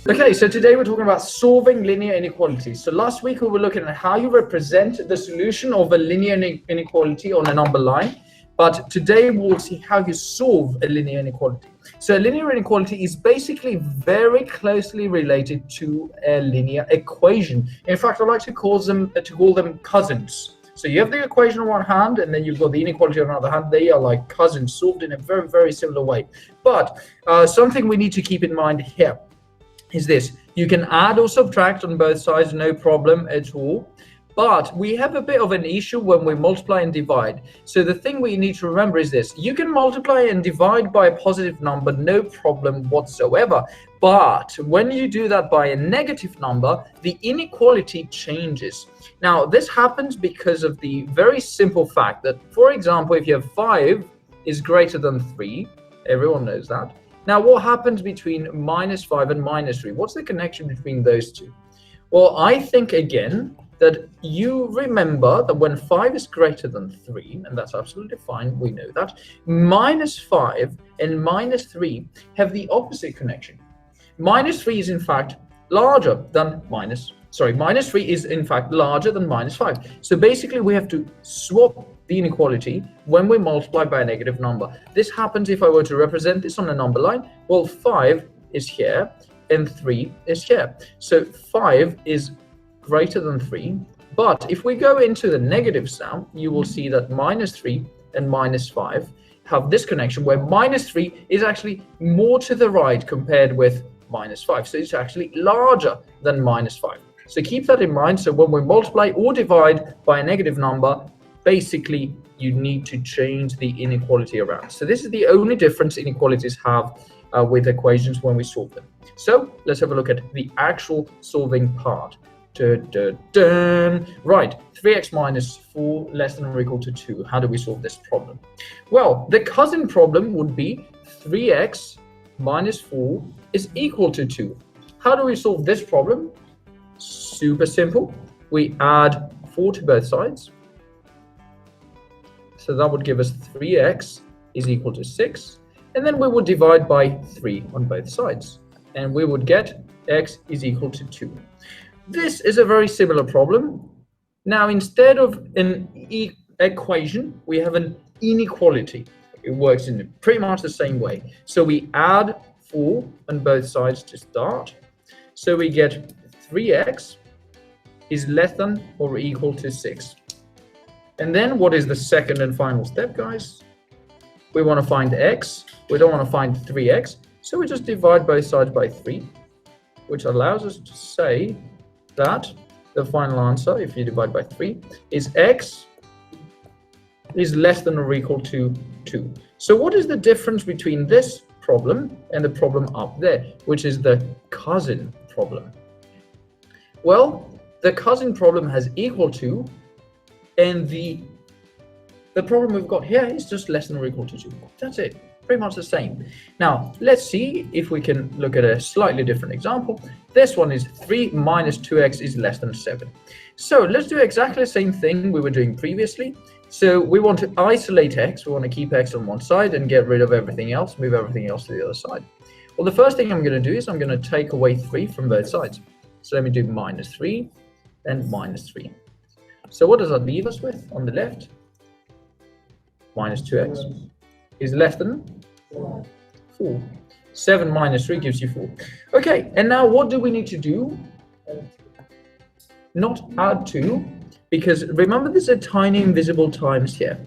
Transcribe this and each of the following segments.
Okay, so today we're talking about solving linear inequalities. So last week we were looking at how you represent the solution of a linear inequality on a number line. But today we'll see how you solve a linear inequality. So a linear inequality is basically very closely related to a linear equation. In fact, I like to call them cousins. So you have the equation on one hand, and then you've got the inequality on the other hand. They are like cousins, solved in a very, very similar way. But something we need to keep in mind here is this: you can add or subtract on both sides, no problem at all. But we have a bit of an issue when we multiply and divide. So the thing we need to remember is this: you can multiply and divide by a positive number, no problem whatsoever. But when you do that by a negative number, the inequality changes. Now, this happens because of the very simple fact that, for example, if you have 5 is greater than 3, everyone knows that. Now, what happens between -5 and -3? What's the connection between those two? Well, I think, again, that you remember that when 5 is greater than 3, and that's absolutely fine, we know that, -5 and -3 have the opposite connection. -3 is in fact larger than -3 is in fact larger than -5. So basically we have to swap the inequality when we multiply by a negative number. This happens if I were to represent this on a number line. Well, 5 is here and 3 is here. So 5 is greater than 3. But if we go into the negatives now, you will see that -3 and -5 have this connection where -3 is actually more to the right compared with -5. So it's actually larger than -5. So keep that in mind. So when we multiply or divide by a negative number, basically you need to change the inequality around. So this is the only difference inequalities have with equations when we solve them. So let's have a look at the actual solving part. Right, 3x minus 4 less than or equal to 2. How do we solve this problem? Well, the cousin problem would be 3x minus 4 is equal to 2. How do we solve this problem? Super simple. We add 4 to both sides. So that would give us 3x is equal to 6. And then we would divide by 3 on both sides. And we would get x is equal to 2. This is a very similar problem. Now, instead of an equation, we have an inequality. It works in pretty much the same way. So we add 4 on both sides to start. So we get 3x is less than or equal to 6. And then what is the second and final step, guys? We want to find x. We don't want to find 3x. So we just divide both sides by 3, which allows us to say that the final answer, if you divide by 3, is x is less than or equal to 2. So what is the difference between this problem and the problem up there, which is the cousin problem? Well, the cousin problem has equal to, and the problem we've got here is just less than or equal to 2. That's it. Pretty much the same. Now, let's see if we can look at a slightly different example. This one is 3 minus 2x is less than 7. So let's do exactly the same thing we were doing previously. So we want to isolate x. We want to keep x on one side and get rid of everything else, move everything else to the other side. Well, the first thing I'm going to do is I'm going to take away 3 from both sides. So let me do -3 and -3. So what does that leave us with on the left? -2x is less than 4. 7 minus 3 gives you 4. Okay, and now what do we need to do? Not add 2, because remember there's a tiny invisible times here.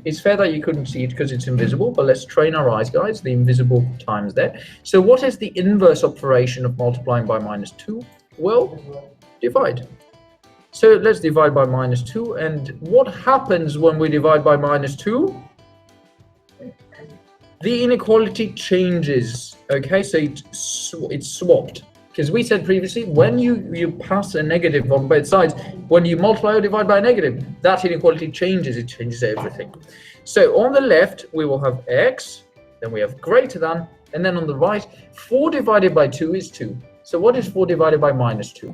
It's fair that you couldn't see it because it's invisible, but let's train our eyes, guys, the invisible times there. So what is the inverse operation of multiplying by -2? Well, divide. So let's divide by -2, and what happens when we divide by -2? The inequality changes. Okay, so it's swapped, because we said previously when you pass a negative on both sides, when you multiply or divide by a negative, that inequality changes. It changes everything. So on the left we will have x, then we have greater than, and then on the right 4 divided by 2 is 2. So what is 4 divided by -2?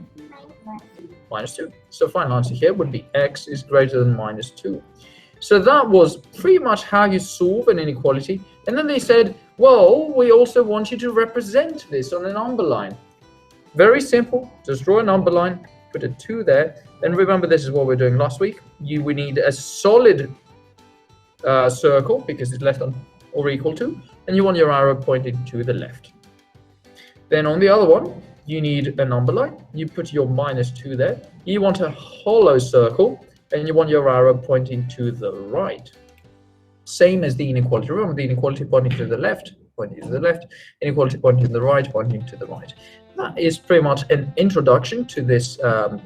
-2. So final answer here would be x is greater than -2. So that was pretty much how you solve an inequality. And then they said, well, we also want you to represent this on a number line. Very simple. Just draw a number line, put a 2 there, and remember this is what we were doing last week. We need a solid circle because it's less than or equal to, and you want your arrow pointing to the left. Then on the other one, you need a number line. You put your -2 there. You want a hollow circle, and you want your arrow pointing to the right. Same as the inequality. Remember the inequality pointing to the left, pointing to the left, inequality pointing to the right, pointing to the right. That is pretty much an introduction to this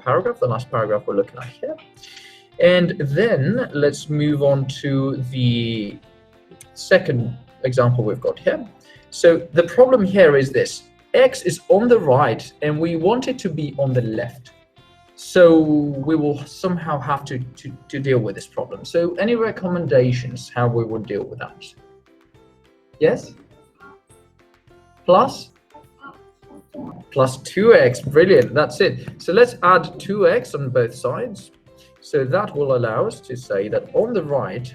paragraph, the last paragraph we're looking at here. And then let's move on to the second example we've got here. So the problem here is this. X is on the right and we want it to be on the left. So we will somehow have to deal with this problem. So any recommendations how we would deal with that? Yes? Plus 2x, brilliant, that's it. So let's add 2x on both sides. So that will allow us to say that on the right,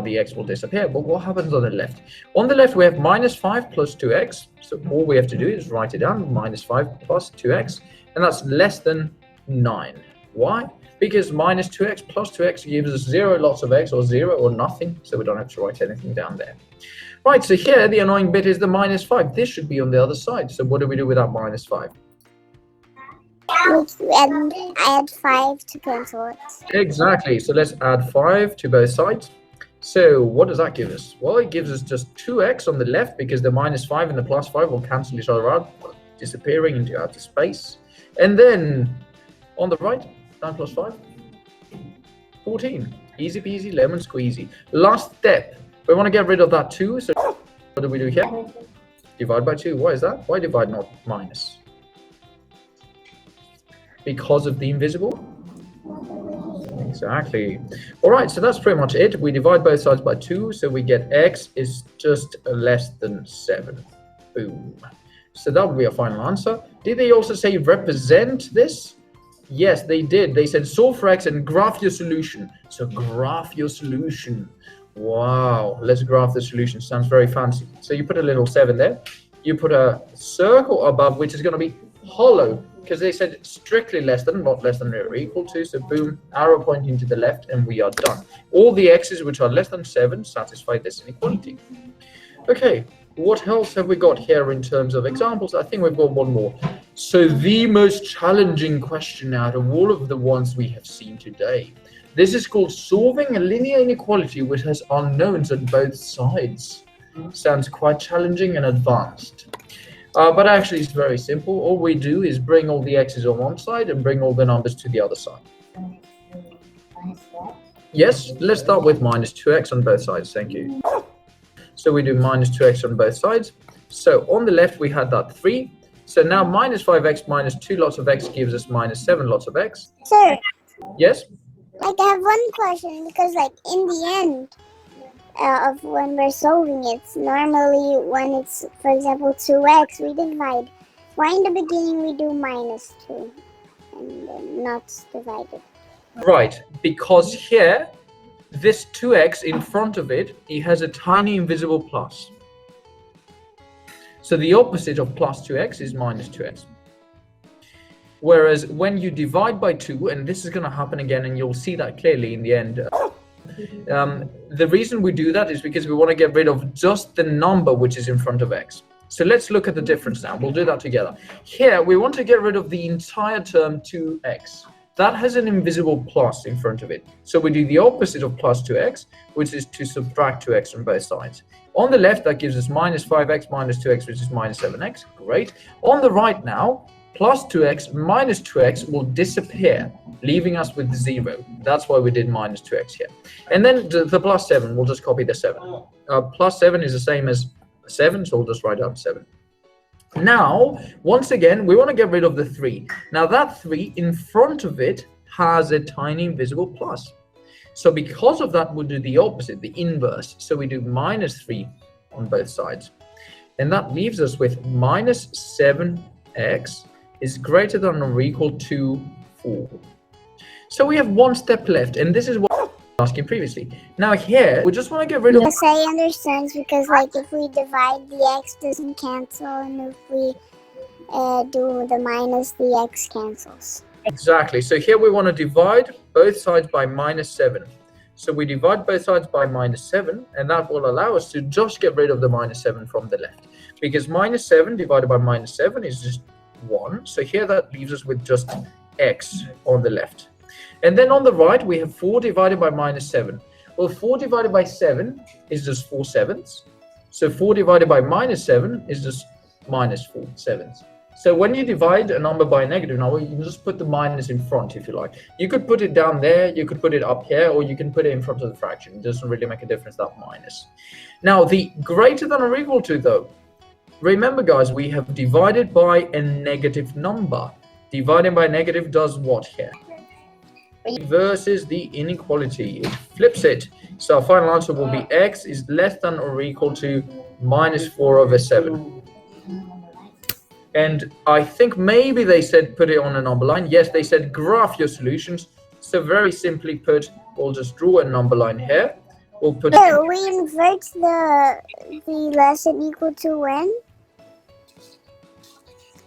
the x will disappear, but what happens on the left? On the left, we have -5 plus 2x. So all we have to do is write it down, -5 plus 2x, and that's less than 9. Why? Because -2x plus 2x gives us 0 lots of x, or 0 or nothing, so we don't have to write anything down there. Right, so here the annoying bit is the -5. This should be on the other side. So what do we do with that -5? Add 5 to cancel it. Exactly, so let's add 5 to both sides. So what does that give us? Well, it gives us just 2x on the left because the -5 and the +5 will cancel each other out, disappearing into outer space. And then on the right, 9 plus 5, 14. Easy peasy, lemon squeezy. Last step, we want to get rid of that 2. So what do we do here? Divide by 2. Why is that? Why divide, not minus? Because of the invisible? Exactly. All right, so that's pretty much it. We divide both sides by 2, so we get x is just less than 7. Boom. So that would be our final answer. Did they also say represent this? Yes, they did. They said solve for x and graph your solution. So graph your solution. Wow, let's graph the solution. Sounds very fancy. So you put a little 7 there. You put a circle above, which is going to be hollow, because they said strictly less than, not less than or equal to. So boom, arrow pointing to the left, and we are done. All the x's which are less than 7 satisfy this inequality. Okay, what else have we got here in terms of examples? I think we've got one more. So the most challenging question out of all of the ones we have seen today. This is called solving a linear inequality which has unknowns on both sides. Sounds quite challenging and advanced. But actually it's very simple. All we do is bring all the x's on one side and bring all the numbers to the other side. Yes, let's start with -2x on both sides. Thank you. So we do -2x on both sides. So on the left we had that 3. So now -5x minus 2 lots of x gives us -7 lots of x. Sir, Yes? like I have one question, because like in the end of when we're solving it, normally when it's, for example, 2x, we divide. Why in the beginning we do -2 and then not divided? Right, because here, this 2x in front of it, it has a tiny invisible plus. So the opposite of +2x is -2x. Whereas when you divide by 2, and this is going to happen again, and you'll see that clearly in the end, the reason we do that is because we want to get rid of just the number which is in front of x. So let's look at the difference now. We'll do that together. Here, we want to get rid of the entire term 2x. That has an invisible plus in front of it. So we do the opposite of +2x, which is to subtract 2x from both sides. On the left, that gives us -5x minus 2x, which is -7x. Great. On the right now, +2x minus 2x will disappear, leaving us with 0. That's why we did -2x here. And then the +7, we'll just copy the 7. +7 is the same as 7, so we'll just write out 7. Now, once again, we want to get rid of the 3. Now, that 3 in front of it has a tiny invisible plus. So because of that, we'll do the opposite, the inverse. So we do -3 on both sides. And that leaves us with -7x is greater than or equal to 4. So we have one step left, and this is what I was asking previously. Now here, we just want to get rid of... Yes, I understand, because like if we divide, the x doesn't cancel, and if we do the minus, the x cancels. Exactly. So here we want to divide both sides by -7. So we divide both sides by -7, and that will allow us to just get rid of the -7 from the left. Because -7 divided by -7 is just 1. So here that leaves us with just x on the left. And then on the right, we have 4 divided by -7. Well, 4 divided by 7 is just 4/7. So 4 divided by -7 is just -4/7. So when you divide a number by a negative number, you can just put the minus in front if you like. You could put it down there, you could put it up here, or you can put it in front of the fraction. It doesn't really make a difference, that minus. Now, the greater than or equal to, though, remember, guys, we have divided by a negative number. Dividing by negative does what here? Reverses the inequality. It flips it. So our final answer will be x is less than or equal to -4/7. And I think maybe they said put it on a number line. Yes, they said graph your solutions. So very simply put, we'll just draw a number line here. We'll put. So we invert the less than equal to when?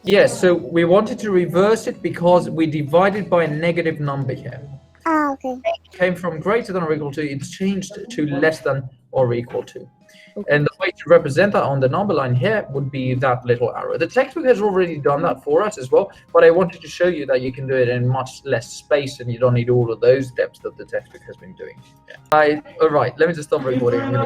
Yes, so we wanted to reverse it because we divided by a negative number here. Ah, okay. It came from greater than or equal to, it's changed to less than or equal to. And the way to represent that on the number line here would be that little arrow. The textbook has already done that for us as well, but I wanted to show you that you can do it in much less space and you don't need all of those steps that the textbook has been doing. Yeah. All right, let me just stop recording.